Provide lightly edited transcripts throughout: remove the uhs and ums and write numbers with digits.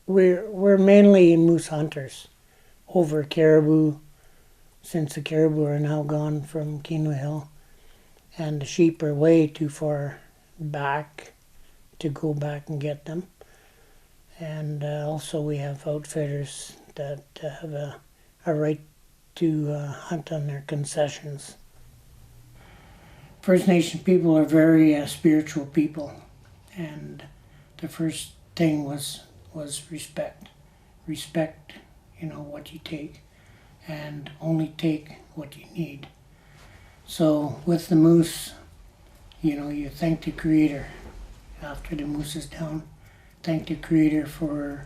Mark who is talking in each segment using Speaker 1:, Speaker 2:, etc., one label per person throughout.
Speaker 1: we're mainly moose hunters over caribou, since the caribou are now gone from Keno Hill, and the sheep are way too far back to go back and get them. And also we have outfitters that have a right to hunt on their concessions. First Nation people are very spiritual people, and the first thing was respect. Respect, what you take, and only take what you need. So with the moose, you thank the Creator after the moose is down. Thank the Creator for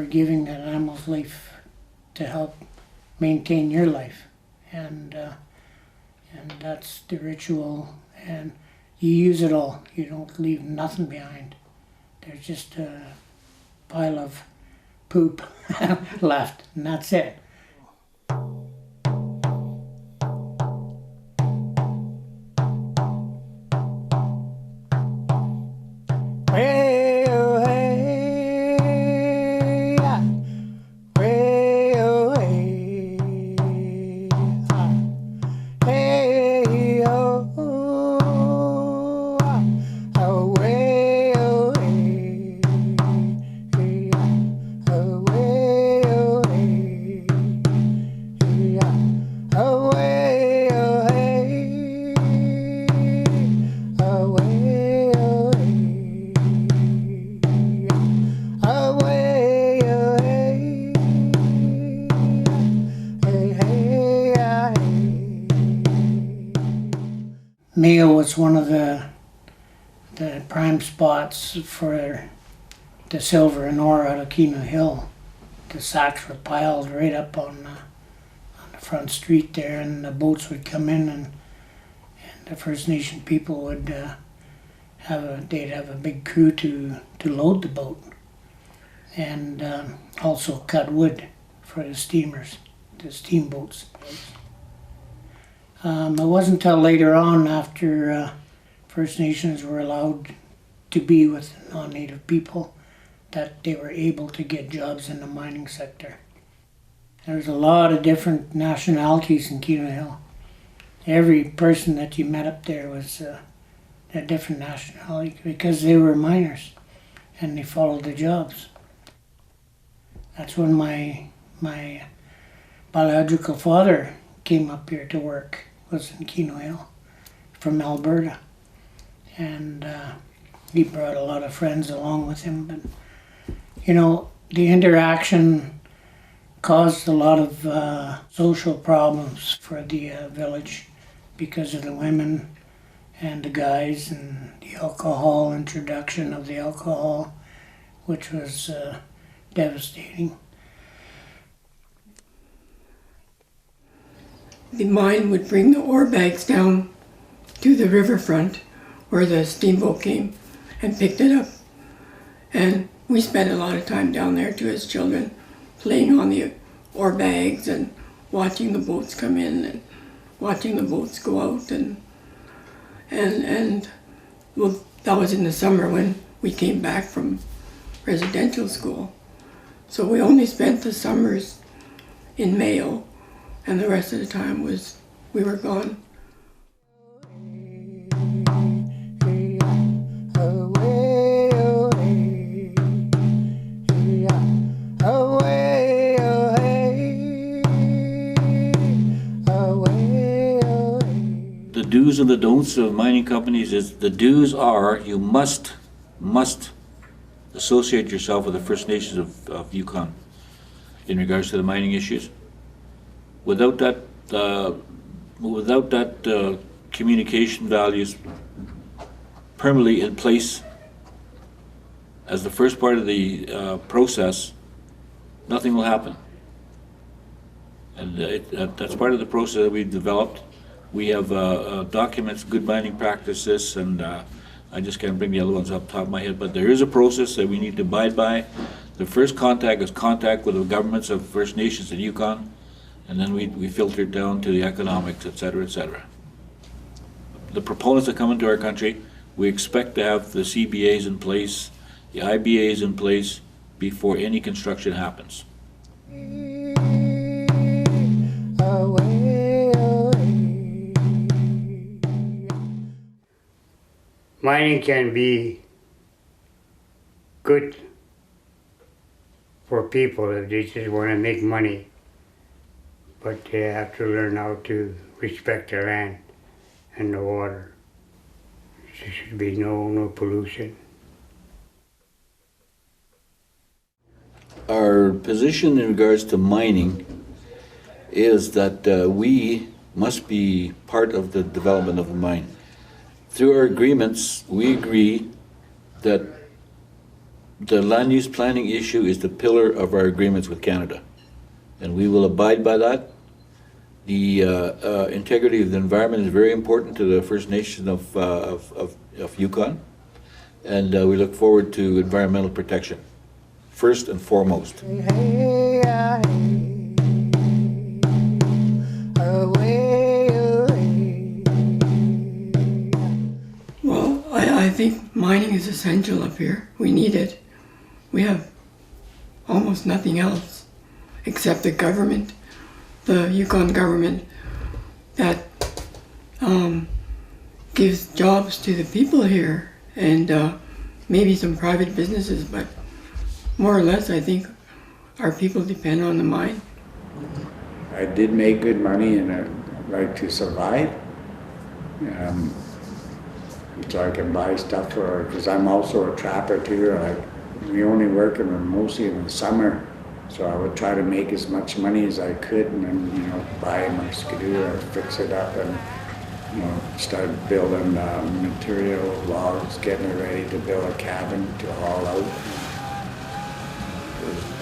Speaker 1: giving that animal's life to help maintain your life, and that's the ritual. And you use it all. You don't leave nothing behind. There's just a pile of poop left, and that's it. Mayo was one of the prime spots for the silver and ore out of Keno Hill. The sacks were piled right up on the front street there, and the boats would come in, and the First Nation people would have a big crew to load the boat, and also cut wood for the steamers, the steamboats. It wasn't until later on, after First Nations were allowed to be with non-Native people, that they were able to get jobs in the mining sector. There was a lot of different nationalities in Keno Hill. Every person that you met up there was a different nationality, because they were miners and they followed the jobs. That's when my biological father came up here to work, was in Keno Hill from Alberta, and he brought a lot of friends along with him. But the interaction caused a lot of social problems for the village because of the women and the guys, and the alcohol, introduction of the alcohol, which was devastating.
Speaker 2: The mine would bring the ore bags down to the riverfront where the steamboat came and picked it up. And we spent a lot of time down there too as children, playing on the ore bags and watching the boats come in and watching the boats go out. And well, that was in the summer when we came back from residential school. So we only spent the summers in Mayo, and the rest of the time we were gone.
Speaker 3: The do's and the don'ts of mining companies is, the do's are you must associate yourself with the First Nations of Yukon in regards to the mining issues. Without that communication values permanently in place as the first part of the process, nothing will happen. And that's part of the process that we've developed. We have documents, good mining practices, and I just can't bring the other ones up top of my head, but there is a process that we need to abide by. The first contact is contact with the governments of First Nations in Yukon, and then we filter it down to the economics, et cetera, et cetera. The proponents that come into our country, we expect to have the CBAs in place, the IBAs in place before any construction happens.
Speaker 4: Mining can be good for people if they just want to make money, but they have to learn how to respect the land and the water. There should be no pollution.
Speaker 3: Our position in regards to mining is that we must be part of the development of the mine. Through our agreements, we agree that the land use planning issue is the pillar of our agreements with Canada, and we will abide by that. The integrity of the environment is very important to the First Nation of Yukon, and we look forward to environmental protection, first and foremost.
Speaker 2: Well, I think mining is essential up here. We need it. We have almost nothing else except the government, the Yukon government, that gives jobs to the people here, and maybe some private businesses, but more or less I think our people depend on the mine.
Speaker 5: I did make good money and I like to survive. So I can buy stuff for, because I'm also a trapper too. We only work mostly in the summer, so I would try to make as much money as I could, and then buy my skidoo or fix it up, and start building material, logs, getting it ready to build a cabin to haul out.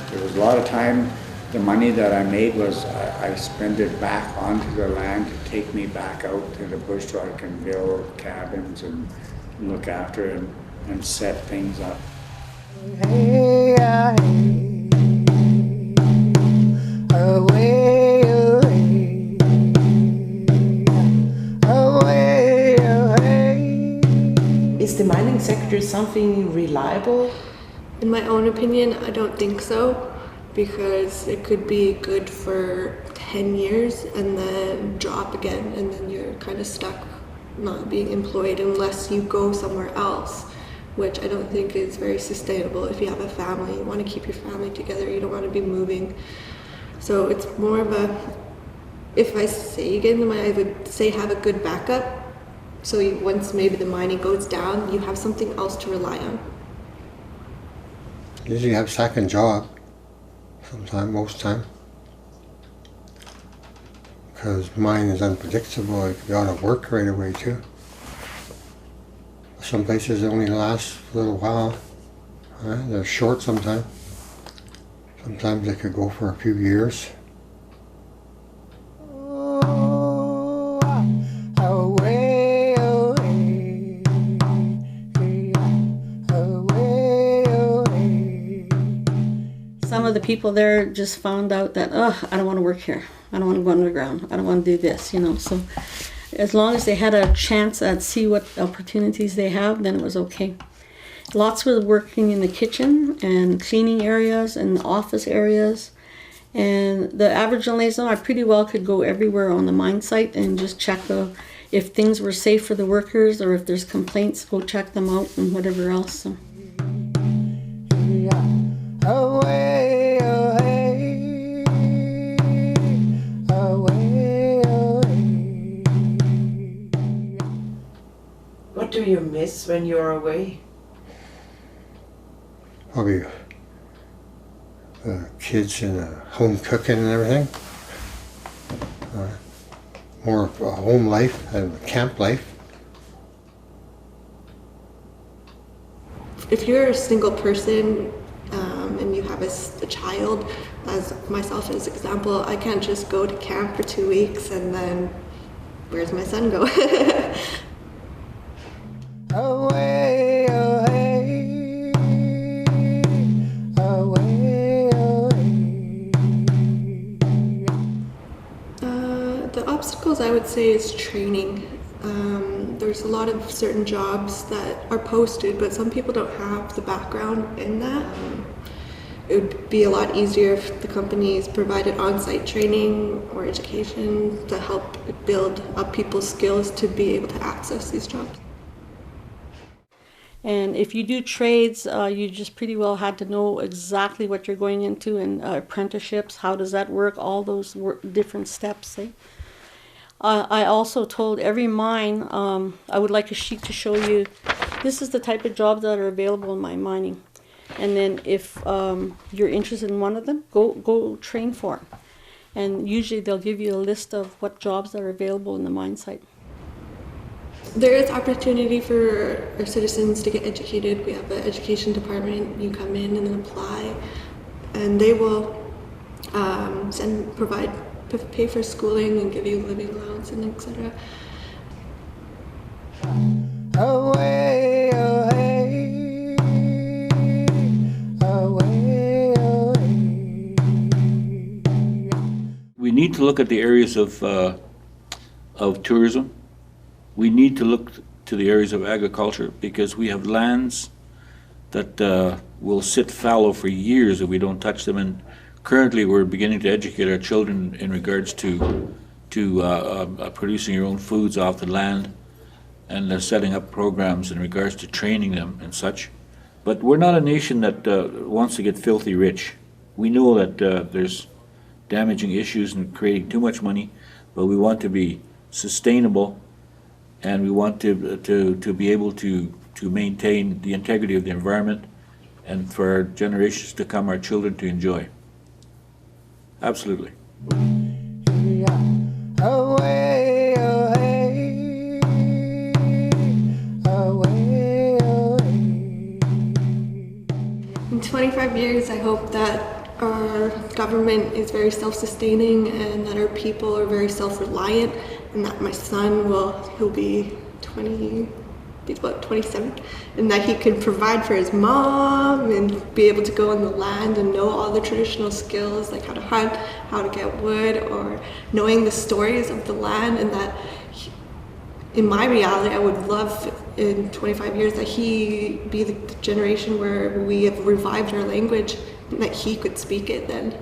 Speaker 5: There was a lot of time. The money that I made was I spent it back onto the land to take me back out to the bush so I can build cabins and look after it and set things up.
Speaker 6: Is the mining sector something reliable?
Speaker 7: In my own opinion, I don't think so, because it could be good for 10 years and then drop again, and then you're kind of stuck not being employed unless you go somewhere else, which I don't think is very sustainable. If you have a family, you want to keep your family together, you don't want to be moving. So it's more of a, if I say again, I would say have a good backup, so once maybe the mining goes down, you have something else to rely on.
Speaker 8: Usually have a second job, most time. Because mine is unpredictable, you gotta work right away too. Some places only last a little while. They're short sometimes. Sometimes they could go for a few years.
Speaker 9: Some of the people there just found out that, I don't want to work here. I don't want to go underground. I don't want to do this, So as long as they had a chance at see what opportunities they have, then it was okay. Lots were working in the kitchen and cleaning areas and office areas. And the Aboriginal liaison, I pretty well could go everywhere on the mine site and just check if things were safe for the workers, or if there's complaints, go check them out and whatever else. So.
Speaker 6: What do you miss when you're away?
Speaker 8: Probably kids and home cooking and everything. More of a home life than a camp life.
Speaker 7: If you're a single person and you have a child, as myself as example, I can't just go to camp for 2 weeks and then where's my son go?
Speaker 1: Away, away, away, away.
Speaker 7: The obstacles I would say is training. There's a lot of certain jobs that are posted, but some people don't have the background in that. it would be a lot easier if the companies provided on-site training or education to help build up people's skills to be able to access these jobs.
Speaker 9: And if you do trades, you just pretty well had to know exactly what you're going into, and apprenticeships, how does that work, all those different steps. I also told every mine, I would like a sheet to show you, this is the type of jobs that are available in my mining. And then if you're interested in one of them, go train for it. And usually they'll give you a list of what jobs that are available in the mine site.
Speaker 7: There is opportunity for our citizens to get educated. We have an education department. You come in and then apply, and they will pay for schooling and give you living allowance and etc.
Speaker 10: Away, away, away, away.
Speaker 3: We need to look at the areas of tourism. We need to look to the areas of agriculture, because we have lands that will sit fallow for years if we don't touch them. And currently we're beginning to educate our children in regards to producing your own foods off the land, and setting up programs in regards to training them and such. But we're not a nation that wants to get filthy rich. We know that there's damaging issues and creating too much money, but we want to be sustainable, and we want to be able to maintain the integrity of the environment, and for our generations to come, our children to enjoy. Absolutely.
Speaker 10: Away, away, away, away.
Speaker 7: In 25 years, I hope that our government is very self-sustaining and that our people are very self-reliant, and that my son he'll be 27, and that he can provide for his mom and be able to go on the land and know all the traditional skills like how to hunt, how to get wood, or knowing the stories of the land. And that in my reality, I would love in 25 years that he be the generation where we have revived our language and that he could speak it then.